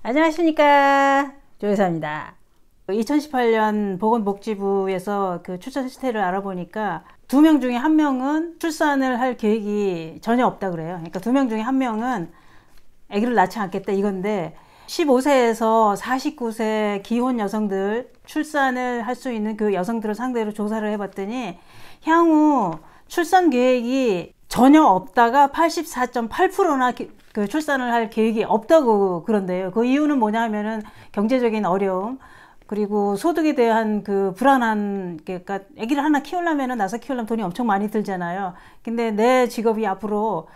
안녕하십니까, 조여사입니다. 2018년 보건복지부에서 그 출산 시태를 알아보니까 2명 중에 1명은 출산을 할 계획이 전혀 없다 그래요. 그러니까 2명 중에 1명은 아기를 낳지 않겠다 이건데, 15세에서 49세 기혼 여성들, 출산을 할 수 있는 그 여성들을 상대로 조사를 해봤더니 향후 출산 계획이 전혀 없다가 84.8%나 그 출산을 할 계획이 없다고 그런데요. 그 이유는 뭐냐 하면은 경제적인 어려움, 그리고 소득에 대한 그 불안한, 그러니까 아기를 하나 키우려면은 나서 키우려면 돈이 엄청 많이 들잖아요. 근데 내 직업이 앞으로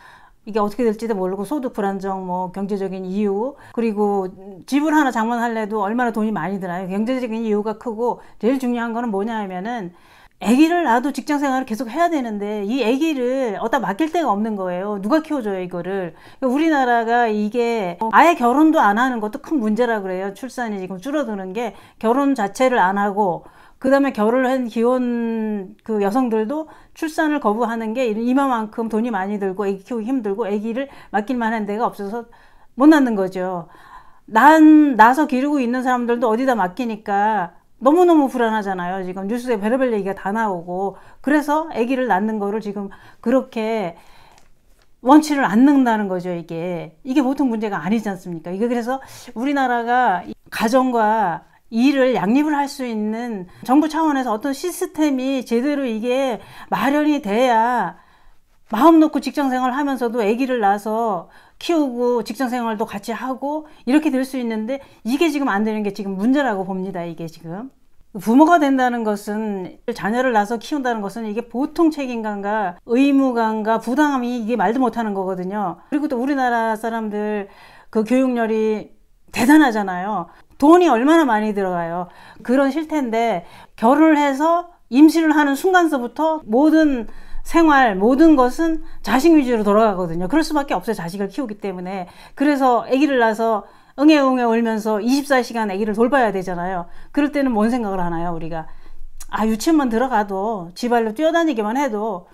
이게 어떻게 될지도 모르고 소득 불안정, 뭐 경제적인 이유, 그리고 집을 하나 장만하려도 얼마나 돈이 많이 들어요. 경제적인 이유가 크고, 제일 중요한 거는 뭐냐 하면은 아기를 낳아도 직장 생활을 계속 해야 되는데 이 아기를 어디다 맡길 데가 없는 거예요. 누가 키워줘요 이거를. 우리나라가 이게 아예 결혼도 안 하는 것도 큰 문제라 그래요. 출산이 지금 줄어드는 게, 결혼 자체를 안 하고 그 다음에 결혼을 한 기혼 그 여성들도 출산을 거부하는 게 이만큼 돈이 많이 들고 아기 키우기 힘들고 아기를 맡길 만한 데가 없어서 못 낳는 거죠. 낳아서 기르고 있는 사람들도 어디다 맡기니까 너무너무 불안하잖아요. 지금 뉴스에 별의별 얘기가 다 나오고, 그래서 아기를 낳는 거를 지금 그렇게 원치를 않는다는 거죠. 이게 보통 문제가 아니지 않습니까? 이게 그래서 우리나라가 가정과 일을 양립을 할 수 있는 정부 차원에서 어떤 시스템이 제대로 이게 마련이 돼야 마음 놓고 직장생활 하면서도 아기를 낳아서 키우고 직장생활도 같이 하고 이렇게 될 수 있는데, 이게 지금 안 되는 게 지금 문제라고 봅니다. 이게 지금 부모가 된다는 것은, 자녀를 낳아서 키운다는 것은 이게 보통 책임감과 의무감과 부담이 이게 말도 못하는 거거든요. 그리고 또 우리나라 사람들 그 교육열이 대단하잖아요. 돈이 얼마나 많이 들어가요. 그런 실태인데 결혼을 해서 임신을 하는 순간서부터 모든 생활, 모든 것은 자식 위주로 돌아가거든요. 그럴 수밖에 없어요. 자식을 키우기 때문에. 그래서 아기를 낳아서 응애응애 울면서 24시간 아기를 돌봐야 되잖아요. 그럴 때는 뭔 생각을 하나요, 우리가? 유치원만 들어가도, 집안로 뛰어다니기만 해도,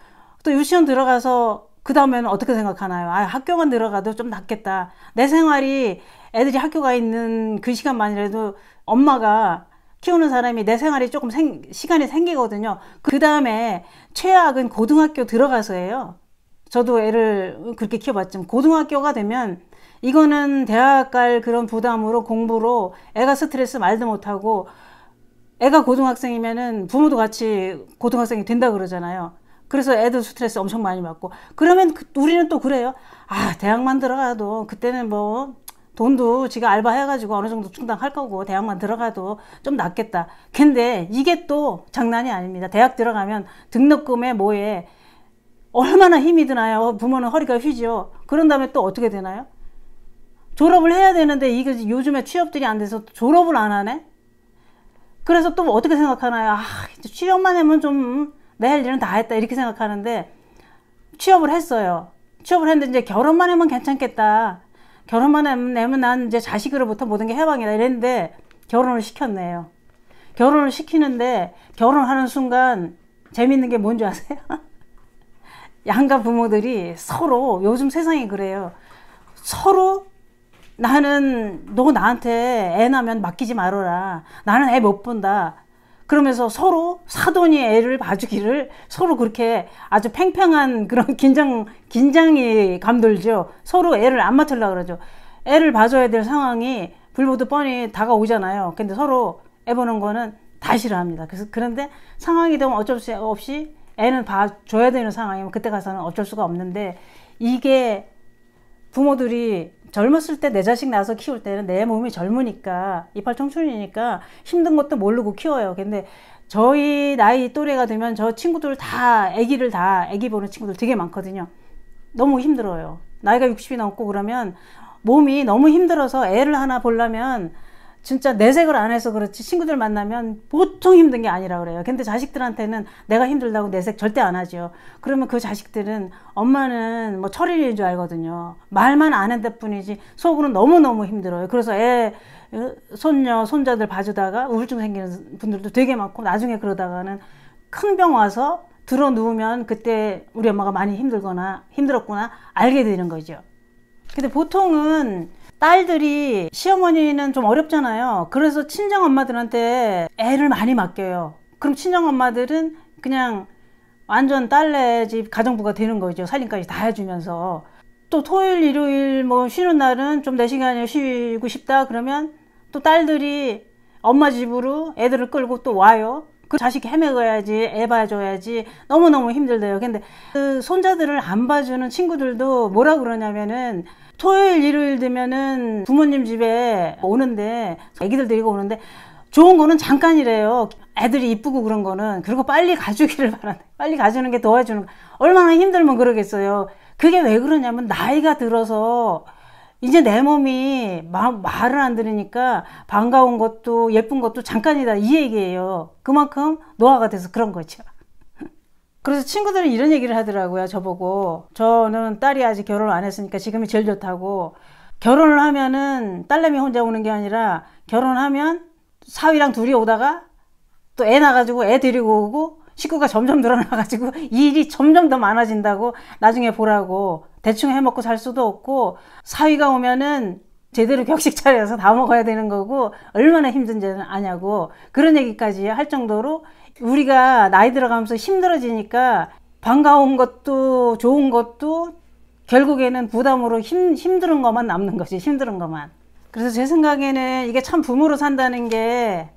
또 유치원 들어가서 그 다음에는 어떻게 생각하나요? 학교만 들어가도 좀 낫겠다. 내 생활이, 애들이 학교 가 있는 그 시간만이라도 엄마가 키우는 사람이 내 생활이 조금 시간이 생기거든요. 그 다음에 최악은 고등학교 들어가서예요. 저도 애를 그렇게 키워봤지만, 고등학교가 되면 이거는 대학 갈 그런 부담으로, 공부로 애가 스트레스 말도 못하고, 애가 고등학생이면은 부모도 같이 고등학생이 된다 그러잖아요. 그래서 애들 스트레스 엄청 많이 받고, 그러면 우리는 또 그래요. 대학만 들어가도, 그때는 뭐 돈도 지가 알바 해가지고 어느 정도 충당할 거고 대학만 들어가도 좀 낫겠다. 근데 이게 또 장난이 아닙니다. 대학 들어가면 등록금에 뭐에 얼마나 힘이 드나요? 부모는 허리가 휘죠. 그런 다음에 또 어떻게 되나요? 졸업을 해야 되는데 이게 요즘에 취업들이 안 돼서 졸업을 안 하네? 그래서 또 어떻게 생각하나요? 취업만 하면 좀 내 할 일은 다 했다 이렇게 생각하는데, 취업을 했어요. 취업을 했는데 이제 결혼만 하면 괜찮겠다. 결혼만 하면 난 이제 자식으로부터 모든 게 해방이다 이랬는데 결혼을 시켰네요. 결혼을 시키는데 결혼하는 순간 재밌는 게 뭔지 아세요? 양가 부모들이 서로, 요즘 세상이 그래요. 서로 나는 너 나한테 애 낳으면 맡기지 말아라. 나는 애 못 본다. 그러면서 서로 사돈이 애를 봐주기를 서로 그렇게 아주 팽팽한 그런 긴장이 감돌죠. 서로 애를 안 맡으려고 그러죠. 애를 봐줘야 될 상황이 불보듯 뻔히 다가오잖아요. 근데 서로 애 보는 거는 다 싫어합니다. 그런데 상황이 되면 어쩔 수 없이 애는 봐줘야 되는 상황이면 그때 가서는 어쩔 수가 없는데, 이게 부모들이 젊었을 때 내 자식 낳아서 키울 때는 내 몸이 젊으니까, 이빨 청춘이니까 힘든 것도 모르고 키워요. 근데 저희 나이 또래가 되면 저 친구들 다 아기 보는 친구들 되게 많거든요. 너무 힘들어요. 나이가 60이 넘고 그러면 몸이 너무 힘들어서 애를 하나 보려면 진짜 내색을 안 해서 그렇지, 친구들 만나면 보통 힘든 게 아니라 그래요. 근데 자식들한테는 내가 힘들다고 내색 절대 안 하죠. 그러면 그 자식들은 엄마는 뭐 철인인 줄 알거든요. 말만 안 했을 뿐이지 속으로는 너무너무 힘들어요. 그래서 손녀, 손자들 봐주다가 우울증 생기는 분들도 되게 많고, 나중에 그러다가는 큰 병 와서 들어 누우면 그때 우리 엄마가 많이 힘들었구나 알게 되는 거죠. 근데 보통은 딸들이 시어머니는 좀 어렵잖아요. 그래서 친정엄마들한테 애를 많이 맡겨요. 그럼 친정엄마들은 그냥 완전 딸네 집 가정부가 되는 거죠. 살림까지 다 해주면서. 또 토요일 일요일 뭐 쉬는 날은 좀 내 시간에 쉬고 싶다 그러면 또 딸들이 엄마 집으로 애들을 끌고 또 와요. 그 자식 헤매어야지, 애 봐줘야지. 너무너무 힘들대요. 근데 그 손자들을 안 봐주는 친구들도 뭐라 그러냐면은 토요일 일요일 되면은 부모님 집에 오는데 애기들 데리고 오는데 좋은 거는 잠깐이래요. 애들이 이쁘고 그런 거는. 그리고 빨리 가주기를 바라네. 빨리 가주는 게 도와주는 거. 얼마나 힘들면 그러겠어요. 그게 왜 그러냐면 나이가 들어서 이제 내 몸이 말을 안 들으니까 반가운 것도 예쁜 것도 잠깐이다 이 얘기예요. 그만큼 노화가 돼서 그런 거죠. 그래서 친구들은 이런 얘기를 하더라고요. 저보고. 저는 딸이 아직 결혼을 안 했으니까 지금이 제일 좋다고. 결혼을 하면은 딸내미 혼자 오는 게 아니라 결혼하면 사위랑 둘이 오다가 또 애 낳아가지고 애 데리고 오고 식구가 점점 늘어나가지고 일이 점점 더 많아진다고 나중에 보라고. 대충 해먹고 살 수도 없고 사위가 오면은 제대로 격식 차려서 다 먹어야 되는 거고 얼마나 힘든지는 아냐고 그런 얘기까지 할 정도로 우리가 나이 들어가면서 힘들어지니까 반가운 것도 좋은 것도 결국에는 부담으로 힘든 것만 남는 거지. 힘든 것만. 그래서 제 생각에는 이게 참 부모로 산다는 게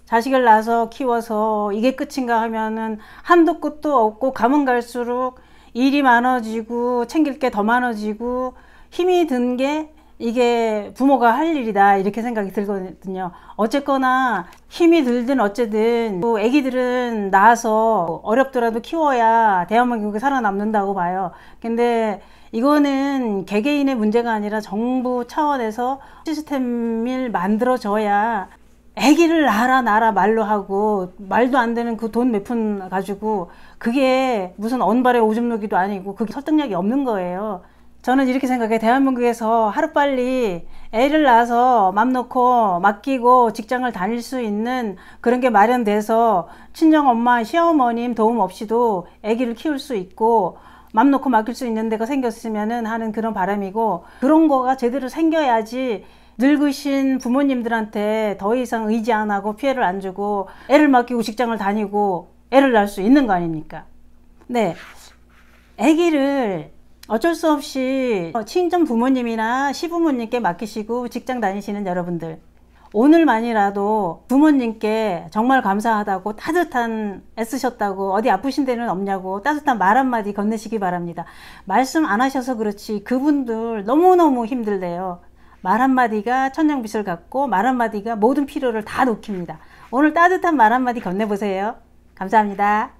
자식을 낳아서 키워서 이게 끝인가 하면은 한도 끝도 없고 가면 갈수록 일이 많아지고 챙길 게 더 많아지고 힘이 든 게 이게 부모가 할 일이다 이렇게 생각이 들거든요. 어쨌거나 힘이 들든 어쨌든 애기들은 낳아서 어렵더라도 키워야 대한민국이 살아남는다고 봐요. 근데 이거는 개개인의 문제가 아니라 정부 차원에서 시스템을 만들어져야 애기를 낳아라 말로 하고 말도 안 되는 그 돈 몇 푼 가지고 그게 무슨 언발의 오줌 누기도 아니고 그게 설득력이 없는 거예요. 저는 이렇게 생각해. 대한민국에서 하루빨리 애를 낳아서 맘 놓고 맡기고 직장을 다닐 수 있는 그런 게 마련돼서 친정엄마, 시어머님 도움 없이도 애기를 키울 수 있고 맘 놓고 맡길 수 있는 데가 생겼으면 하는 그런 바람이고 그런 거가 제대로 생겨야지 늙으신 부모님들한테 더 이상 의지 안 하고 피해를 안 주고 애를 맡기고 직장을 다니고 애를 낳을 수 있는 거 아닙니까? 네, 아기를 어쩔 수 없이 친정 부모님이나 시부모님께 맡기시고 직장 다니시는 여러분들 오늘만이라도 부모님께 정말 감사하다고 따뜻한 애쓰셨다고 어디 아프신 데는 없냐고 따뜻한 말 한마디 건네시기 바랍니다. 말씀 안 하셔서 그렇지 그분들 너무너무 힘들대요. 말 한마디가 천냥빚을 갚고 말 한마디가 모든 필요를 다 녹힙니다. 오늘 따뜻한 말 한마디 건네보세요. 감사합니다.